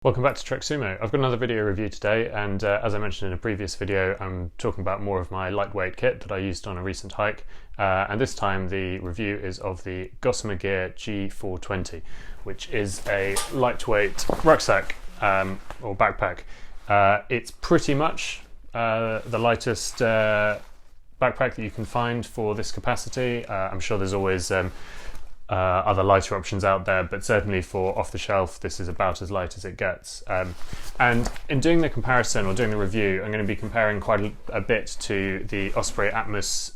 Welcome back to Trek Sumo. I've got another video review today, and as I mentioned in a previous video, I'm talking about more of my lightweight kit that I used on a recent hike, and this time the review is of the Gossamer Gear G4-20, which is a lightweight rucksack or backpack. It's pretty much the lightest backpack that you can find for this capacity. I'm sure there's always other lighter options out there, but certainly for off the shelf this is about as light as it gets. And in doing the comparison or doing the review, I'm going to be comparing quite a bit to the Osprey Atmos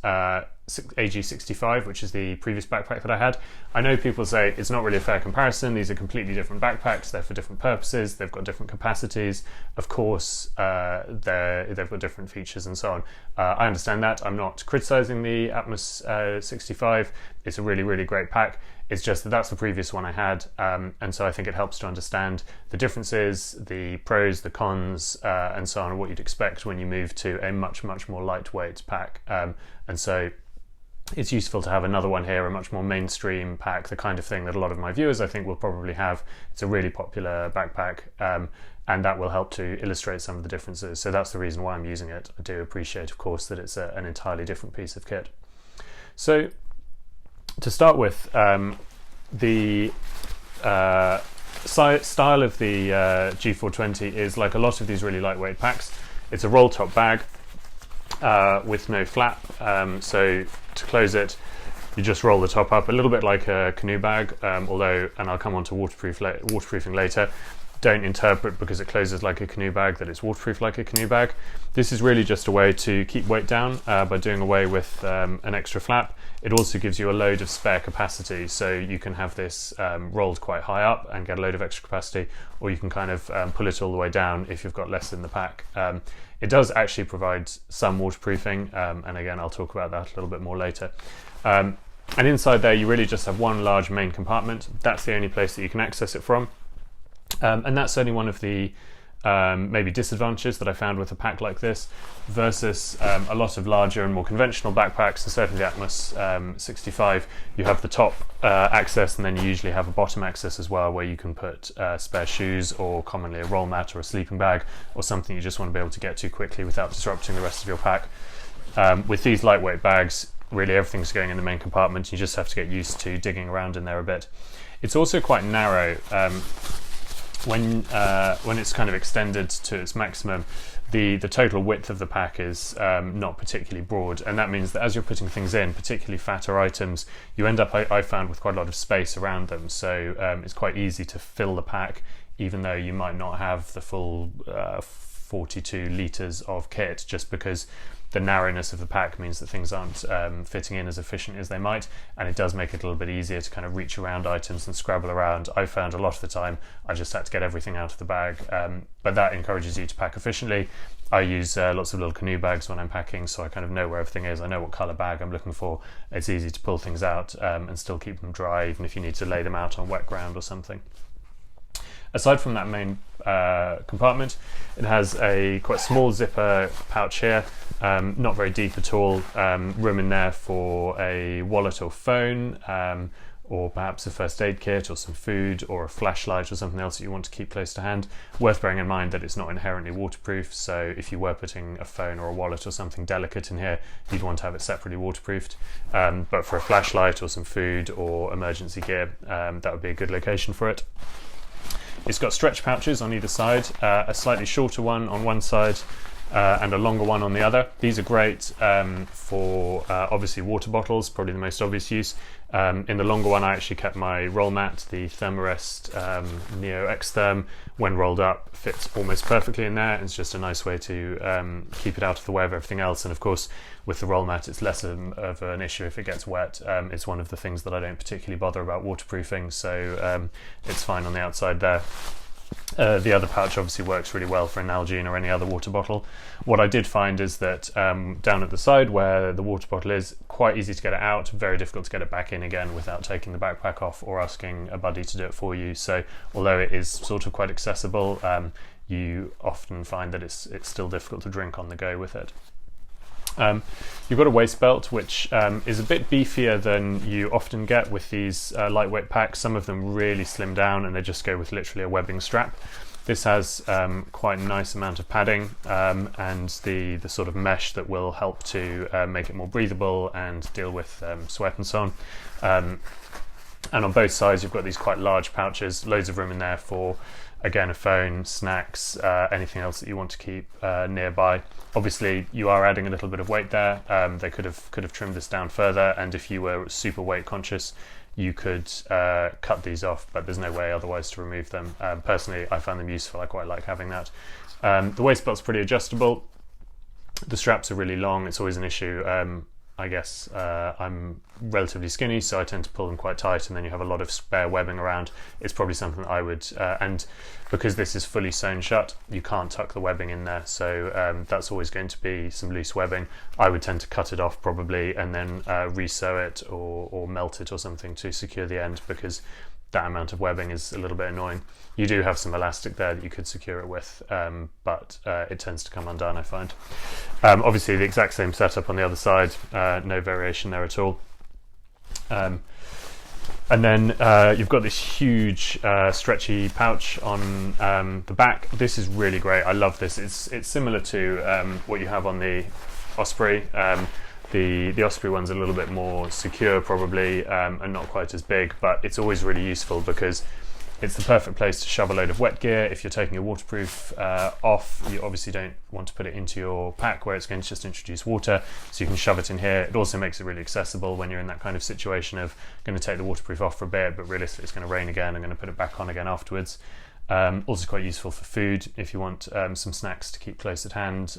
AG65, which is the previous backpack that I had. I know people say it's not really a fair comparison, these are completely different backpacks, they're for different purposes, they've got different capacities, of course they've got different features and so on. I understand that. I'm not criticizing the Atmos 65, it's a really great pack. It's just that that's the previous one I had, and so I think it helps to understand the differences, the pros, the cons, and so on, and what you'd expect when you move to a much more lightweight pack. And so it's useful to have another one here, a much more mainstream pack, the kind of thing that a lot of my viewers I think will probably have. It's a really popular backpack, and that will help to illustrate some of the differences. So that's the reason why I'm using it. I do appreciate, of course, that it's an entirely different piece of kit. So to start with, the style of the G4-20 is like a lot of these really lightweight packs. It's a roll top bag with no flap, so to close it you just roll the top up, a little bit like a canoe bag, although, and I'll come on to waterproofing later, don't interpret because it closes like a canoe bag that it's waterproof like a canoe bag. This is really just a way to keep weight down by doing away with an extra flap. It also gives you a load of spare capacity, so you can have this rolled quite high up and get a load of extra capacity, or you can kind of pull it all the way down if you've got less in the pack. It does actually provide some waterproofing, and again I'll talk about that a little bit more later. And inside there you really just have one large main compartment. That's the only place that you can access it from. And that's only one of the maybe disadvantages that I found with a pack like this versus a lot of larger and more conventional backpacks, and certainly the Atmos 65. You have the top access, and then you usually have a bottom access as well, where you can put spare shoes, or commonly a roll mat or a sleeping bag, or something you just want to be able to get to quickly without disrupting the rest of your pack. With these lightweight bags, really everything's going in the main compartment. You just have to get used to digging around in there a bit. It's also quite narrow. When it's kind of extended to its maximum, the total width of the pack is not particularly broad, and that means that as you're putting things in, particularly fatter items, you end up, I found, with quite a lot of space around them. So it's quite easy to fill the pack, even though you might not have the full 42 litres of kit, just because the narrowness of the pack means that things aren't fitting in as efficiently as they might, and it does make it a little bit easier to kind of reach around items and scrabble around. I found a lot of the time I just had to get everything out of the bag, but that encourages you to pack efficiently. I use lots of little canoe bags when I'm packing, so I kind of know where everything is. I know what colour bag I'm looking for. It's easy to pull things out and still keep them dry, even if you need to lay them out on wet ground or something. Aside from that main compartment, it has a quite small zipper pouch here, not very deep at all, room in there for a wallet or phone, or perhaps a first aid kit or some food or a flashlight or something else that you want to keep close to hand. Worth bearing in mind that it's not inherently waterproof, so if you were putting a phone or a wallet or something delicate in here, you'd want to have it separately waterproofed. But for a flashlight or some food or emergency gear, that would be a good location for it. It's got stretch pouches on either side, a slightly shorter one on one side and a longer one on the other. These are great for obviously water bottles, probably the most obvious use. In the longer one I actually kept my roll mat, the Thermarest Neo X Therm. When rolled up, fits almost perfectly in there. It's just a nice way to keep it out of the way of everything else, and of course with the roll mat it's less of an issue if it gets wet. It's one of the things that I don't particularly bother about waterproofing, so it's fine on the outside there. The other pouch obviously works really well for an Nalgene or any other water bottle. What I did find is that down at the side where the water bottle is, quite easy to get it out, very difficult to get it back in again without taking the backpack off or asking a buddy to do it for you. So although it is sort of quite accessible, you often find that it's still difficult to drink on the go with it. You've got a waist belt, which is a bit beefier than you often get with these lightweight packs. Some of them really slim down and they just go with literally a webbing strap. This has quite a nice amount of padding and the sort of mesh that will help to make it more breathable and deal with sweat and so on. And on both sides you've got these quite large pouches, loads of room in there for, again, a phone, snacks, anything else that you want to keep nearby. Obviously you are adding a little bit of weight there. They could have trimmed this down further, and if you were super weight conscious you could cut these off, but there's no way otherwise to remove them. Personally, I found them useful. I quite like having that. The waist belt's pretty adjustable. The straps are really long. It's always an issue. I guess I'm relatively skinny, so I tend to pull them quite tight, and then you have a lot of spare webbing around. It's probably something that I would, and because this is fully sewn shut, you can't tuck the webbing in there, so that's always going to be some loose webbing. I would tend to cut it off probably, and then re-sew it or melt it or something to secure the end, because that amount of webbing is a little bit annoying. You do have some elastic there that you could secure it with, but it tends to come undone, I find. Obviously the exact same setup on the other side, no variation there at all. And then you've got this huge stretchy pouch on the back. This is really great. I love this. It's similar to what you have on the Osprey. The Osprey one's a little bit more secure probably, and not quite as big, but it's always really useful because it's the perfect place to shove a load of wet gear. If you're taking your waterproof off, you obviously don't want to put it into your pack where it's going to just introduce water, so you can shove it in here. It also makes it really accessible when you're in that kind of situation of going to take the waterproof off for a bit, but realistically it's going to rain again, I'm going to put it back on again afterwards. Also quite useful for food if you want some snacks to keep close at hand,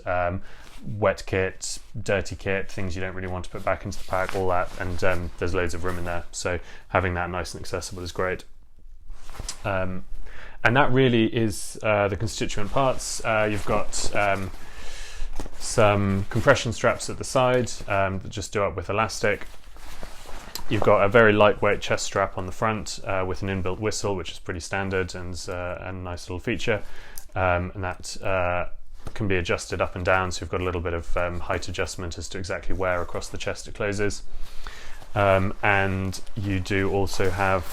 wet kit, dirty kit, things you don't really want to put back into the pack, all that, and there's loads of room in there, so having that nice and accessible is great. And that really is the constituent parts. You've got some compression straps at the side that just do up with elastic. You've got a very lightweight chest strap on the front with an inbuilt whistle, which is pretty standard and a nice little feature, and that can be adjusted up and down, so you've got a little bit of height adjustment as to exactly where across the chest it closes. And you do also have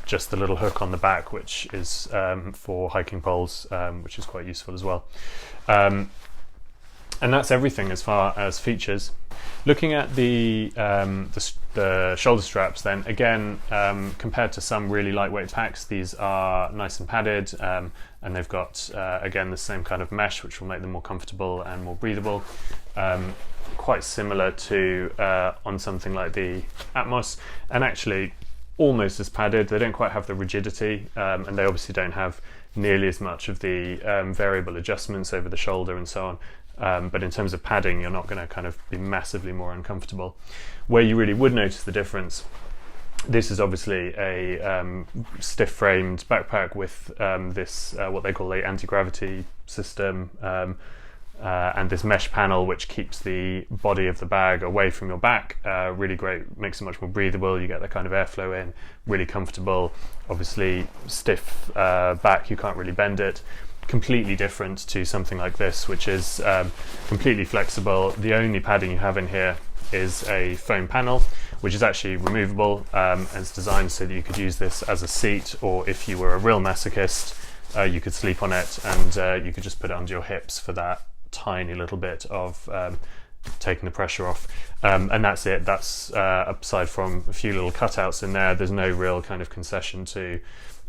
just the little hook on the back, which is for hiking poles, which is quite useful as well. And that's everything as far as features. Looking at the shoulder straps, then again, compared to some really lightweight packs, these are nice and padded, and they've got again the same kind of mesh, which will make them more comfortable and more breathable. Quite similar to on something like the Atmos, and actually almost as padded. They don't quite have the rigidity, and they obviously don't have nearly as much of the variable adjustments over the shoulder and so on. But in terms of padding, you're not going to kind of be massively more uncomfortable. Where you really would notice the difference, this is obviously a stiff-framed backpack with this what they call a anti-gravity system, and this mesh panel which keeps the body of the bag away from your back. Really great, makes it much more breathable. You get that kind of airflow in, really comfortable. Obviously stiff back, you can't really bend it. Completely different to something like this, which is completely flexible. The only padding you have in here is a foam panel, which is actually removable, and it's designed so that you could use this as a seat, or if you were a real masochist, you could sleep on it, and you could just put it under your hips for that tiny little bit of taking the pressure off, and that's it. That's aside from a few little cutouts in there, there's no real kind of concession to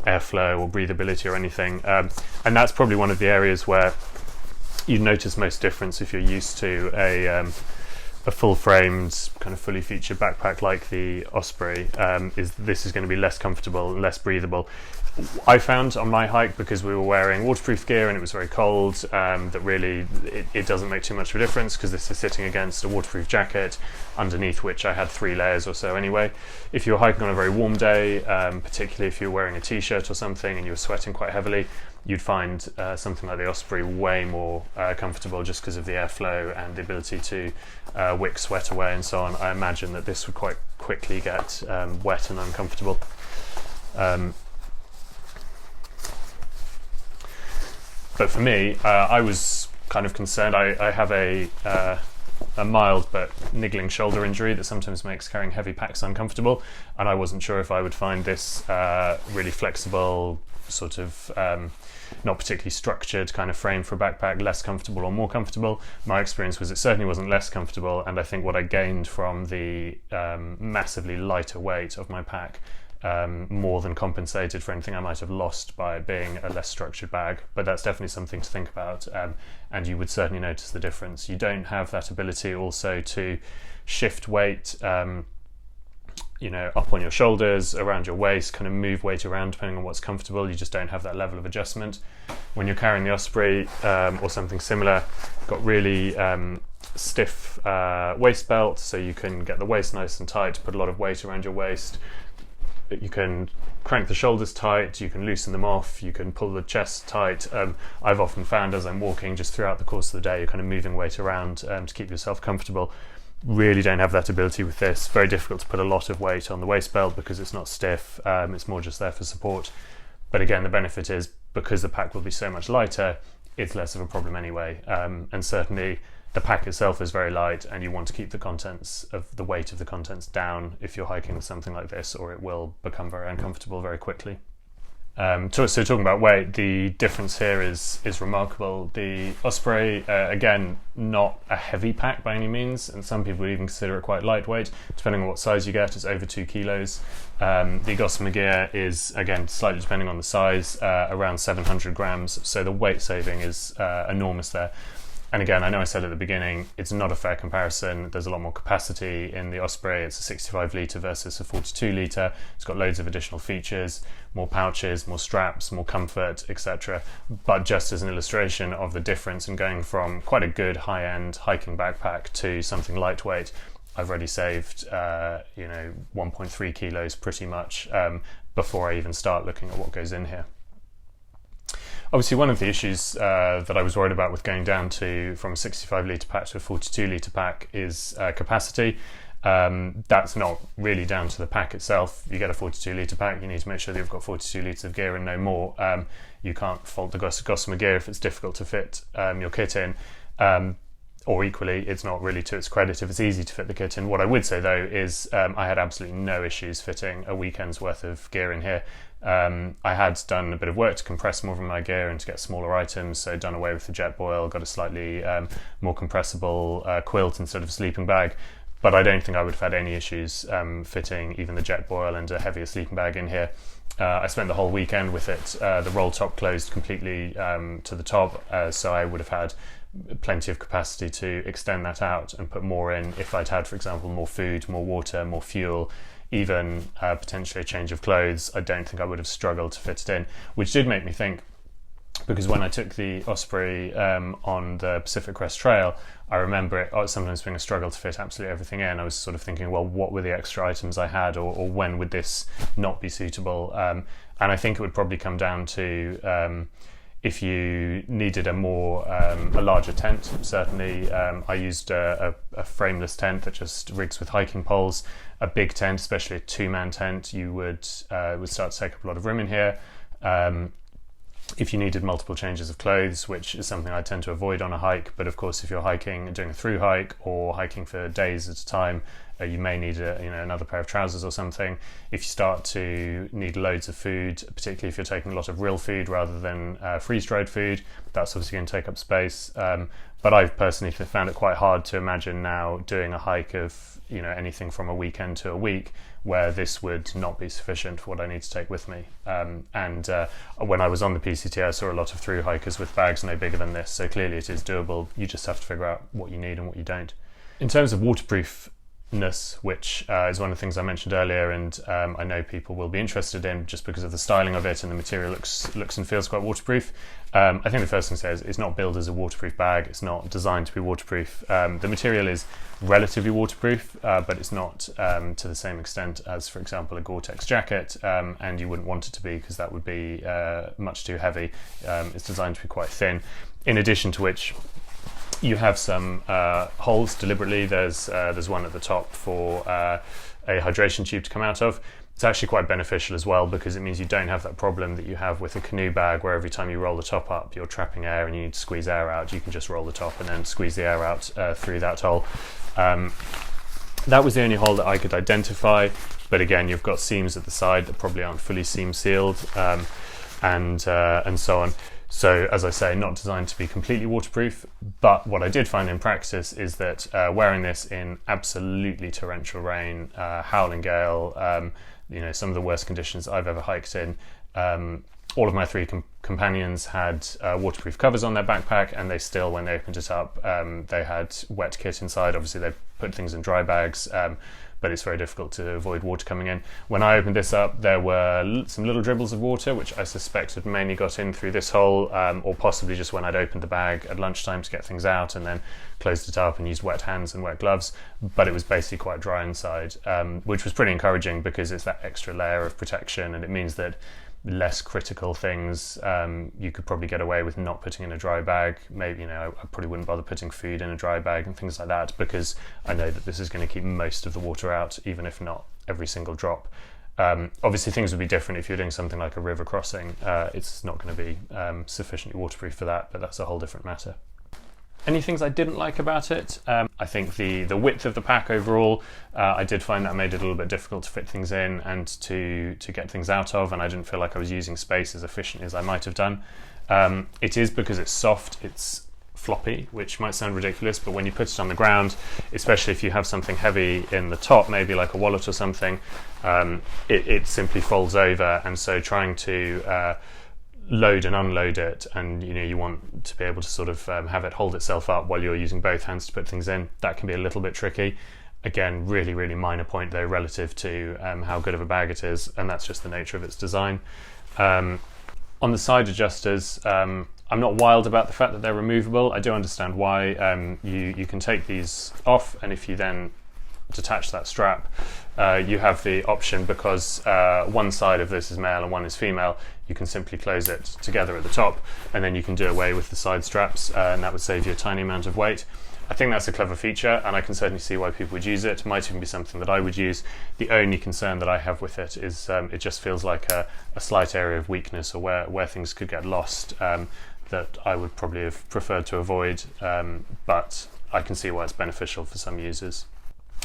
airflow or breathability or anything, and that's probably one of the areas where you'd notice most difference if you're used to a full-framed kind of fully featured backpack like the Osprey. This is going to be less comfortable, less breathable. I found on my hike, because we were wearing waterproof gear and it was very cold, that really it doesn't make too much of a difference, because this is sitting against a waterproof jacket underneath which I had 3 layers or so anyway. If you were hiking on a very warm day, particularly if you were wearing a t-shirt or something and you were sweating quite heavily, you'd find something like the Osprey way more comfortable, just because of the airflow and the ability to wick sweat away and so on. I imagine that this would quite quickly get wet and uncomfortable. But for me, I was kind of concerned. I have a a mild but niggling shoulder injury that sometimes makes carrying heavy packs uncomfortable, and I wasn't sure if I would find this really flexible, sort of not particularly structured kind of frame for a backpack less comfortable or more comfortable. My experience was it certainly wasn't less comfortable, and I think what I gained from the massively lighter weight of my pack more than compensated for anything I might have lost by it being a less structured bag. But that's definitely something to think about, and you would certainly notice the difference. You don't have that ability also to shift weight up on your shoulders, around your waist, kind of move weight around depending on what's comfortable. You just don't have that level of adjustment. When you're carrying the Osprey or something similar, got really stiff waist belt, so you can get the waist nice and tight, put a lot of weight around your waist. You can crank the shoulders tight, you can loosen them off, you can pull the chest tight. I've often found as I'm walking just throughout the course of the day, you're kind of moving weight around to keep yourself comfortable. Really don't have that ability with this. Very difficult to put a lot of weight on the waist belt because it's not stiff, it's more just there for support. But again, the benefit is because the pack will be so much lighter, it's less of a problem anyway. And certainly the pack itself is very light, and you want to keep the weight of the contents down if you're hiking with something like this, or it will become very uncomfortable very quickly. So talking about weight, the difference here is remarkable. The Osprey, again, not a heavy pack by any means, and some people would even consider it quite lightweight. Depending on what size you get, it's over 2 kilos. The Gossamer gear is, again, slightly depending on the size, around 700 grams, so the weight saving is enormous there. And again, I know I said at the beginning, it's not a fair comparison. There's a lot more capacity in the Osprey. It's a 65 litre versus a 42 litre. It's got loads of additional features, more pouches, more straps, more comfort, etc. But just as an illustration of the difference in going from quite a good high-end hiking backpack to something lightweight, I've already saved 1.3 kilos pretty much before I even start looking at what goes in here. Obviously, one of the issues that I was worried about with going down from a 65 litre pack to a 42 litre pack is capacity. That's not really down to the pack itself. You get a 42 litre pack, you need to make sure that you've got 42 litres of gear and no more. You can't fault the Gossamer gear if it's difficult to fit your kit in. Or equally, it's not really to its credit if it's easy to fit the kit in. What I would say though is I had absolutely no issues fitting a weekend's worth of gear in here. I had done a bit of work to compress more of my gear and to get smaller items, so done away with the jet boil, got a slightly more compressible quilt instead of a sleeping bag. But I don't think I would have had any issues fitting even the jet boil and a heavier sleeping bag in here. I spent the whole weekend with it. The roll top closed completely to the top, so I would have had plenty of capacity to extend that out and put more in if I'd had, for example, more food, more water, more fuel, even potentially a change of clothes. I don't think I would have struggled to fit it in, which did make me think, because when I took the Osprey on the Pacific Crest Trail, I remember it sometimes being a struggle to fit absolutely everything in. I was sort of thinking, well, what were the extra items I had, or when would this not be suitable? And I think it would probably come down to if you needed a larger tent. Certainly, I used a frameless tent that just rigs with hiking poles. A big tent, especially a 2-man tent, you would start to take up a lot of room in here. If you needed multiple changes of clothes, which is something I tend to avoid on a hike, but of course if you're hiking and doing a through hike or hiking for days at a time, you may need another pair of trousers or something. If you start to need loads of food, particularly if you're taking a lot of real food rather than freeze-dried food, that's obviously going to take up space. But I've personally found it quite hard to imagine now doing a hike of anything from a weekend to a week where this would not be sufficient for what I need to take with me. And when I was on the PCT, I saw a lot of through hikers with bags no bigger than this, so clearly it is doable. You just have to figure out what you need and what you don't. In terms of waterproofness, which is one of the things I mentioned earlier, and I know people will be interested in just because of the styling of it, and the material looks and feels quite waterproof. I think the first thing to say is it's not built as a waterproof bag. It's not designed to be waterproof. The material is relatively waterproof, but it's not to the same extent as, for example, a Gore-Tex jacket, and you wouldn't want it to be because that would be much too heavy. It's designed to be quite thin. In addition to which, you have some holes deliberately. There's one at the top for a hydration tube to come out of. It's actually quite beneficial as well, because it means you don't have that problem that you have with a canoe bag, where every time you roll the top up you're trapping air and you need to squeeze air out. You can just roll the top and then squeeze the air out through that hole. That was the only hole that I could identify, but again, you've got seams at the side that probably aren't fully seam sealed, and so on. So as I say, not designed to be completely waterproof, but what I did find in practice is that wearing this in absolutely torrential rain, howling gale, some of the worst conditions I've ever hiked in, all of my three companions had waterproof covers on their backpack, and they still, when they opened it up, they had wet kit inside. Obviously they put things in dry bags, but it's very difficult to avoid water coming in. When I opened this up, there were some little dribbles of water, which I suspect had mainly got in through this hole, or possibly just when I'd opened the bag at lunchtime to get things out and then closed it up and used wet hands and wet gloves. But it was basically quite dry inside, which was pretty encouraging, because it's that extra layer of protection, and it means that less critical things you could probably get away with not putting in a dry bag. Maybe, I probably wouldn't bother putting food in a dry bag and things like that, because I know that this is going to keep most of the water out, even if not every single drop. Obviously things would be different if you're doing something like a river crossing. It's not going to be sufficiently waterproof for that, but that's a whole different matter. Any things I didn't like about it? I think the width of the pack overall, I did find that made it a little bit difficult to fit things in and to get things out of, and I didn't feel like I was using space as efficiently as I might have done. It is because it's soft, it's floppy, which might sound ridiculous, but when you put it on the ground, especially if you have something heavy in the top, maybe like a wallet or something, it simply folds over, and so trying to load and unload it, and you want to be able to sort of have it hold itself up while you're using both hands to put things in. That can be a little bit tricky. Again, really, really minor point though relative to how good of a bag it is, and that's just the nature of its design. On the side adjusters, I'm not wild about the fact that they're removable. I do understand why. You can take these off, and if you then detach that strap, you have the option, because one side of this is male and one is female, you can simply close it together at the top, and then you can do away with the side straps, and that would save you a tiny amount of weight. I think that's a clever feature, and I can certainly see why people would use it. Might even be something that I would use. The only concern that I have with it is it just feels like a slight area of weakness, or where things could get lost, that I would probably have preferred to avoid, but I can see why it's beneficial for some users.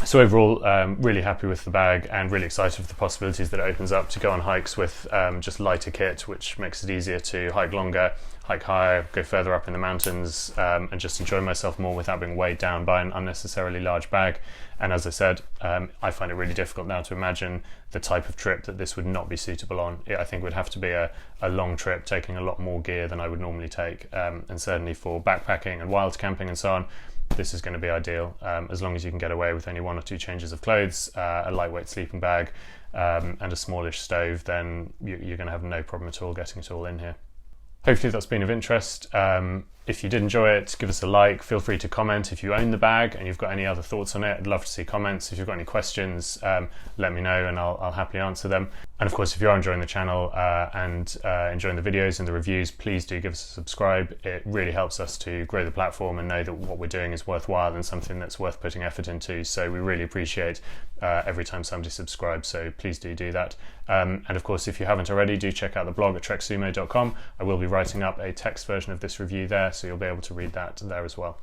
So overall, really happy with the bag, and really excited for the possibilities that it opens up to go on hikes with just lighter kit, which makes it easier to hike longer, hike higher, go further up in the mountains, and just enjoy myself more without being weighed down by an unnecessarily large bag. And as I said, I find it really difficult now to imagine the type of trip that this would not be suitable on. I think it would have to be a long trip, taking a lot more gear than I would normally take, and certainly for backpacking and wild camping and so on, this is going to be ideal, as long as you can get away with only 1 or 2 changes of clothes, a lightweight sleeping bag, and a smallish stove, then you're going to have no problem at all getting it all in here. Hopefully that's been of interest. If you did enjoy it, give us a like. Feel free to comment if you own the bag and you've got any other thoughts on it. I'd love to see comments. If you've got any questions, let me know and I'll happily answer them. And of course, if you are enjoying the channel and enjoying the videos and the reviews, please do give us a subscribe. It really helps us to grow the platform and know that what we're doing is worthwhile and something that's worth putting effort into. So we really appreciate every time somebody subscribes, so please do that. And of course, if you haven't already, do check out the blog at treksumo.com. I will be writing up a text version of this review there, so you'll be able to read that there as well.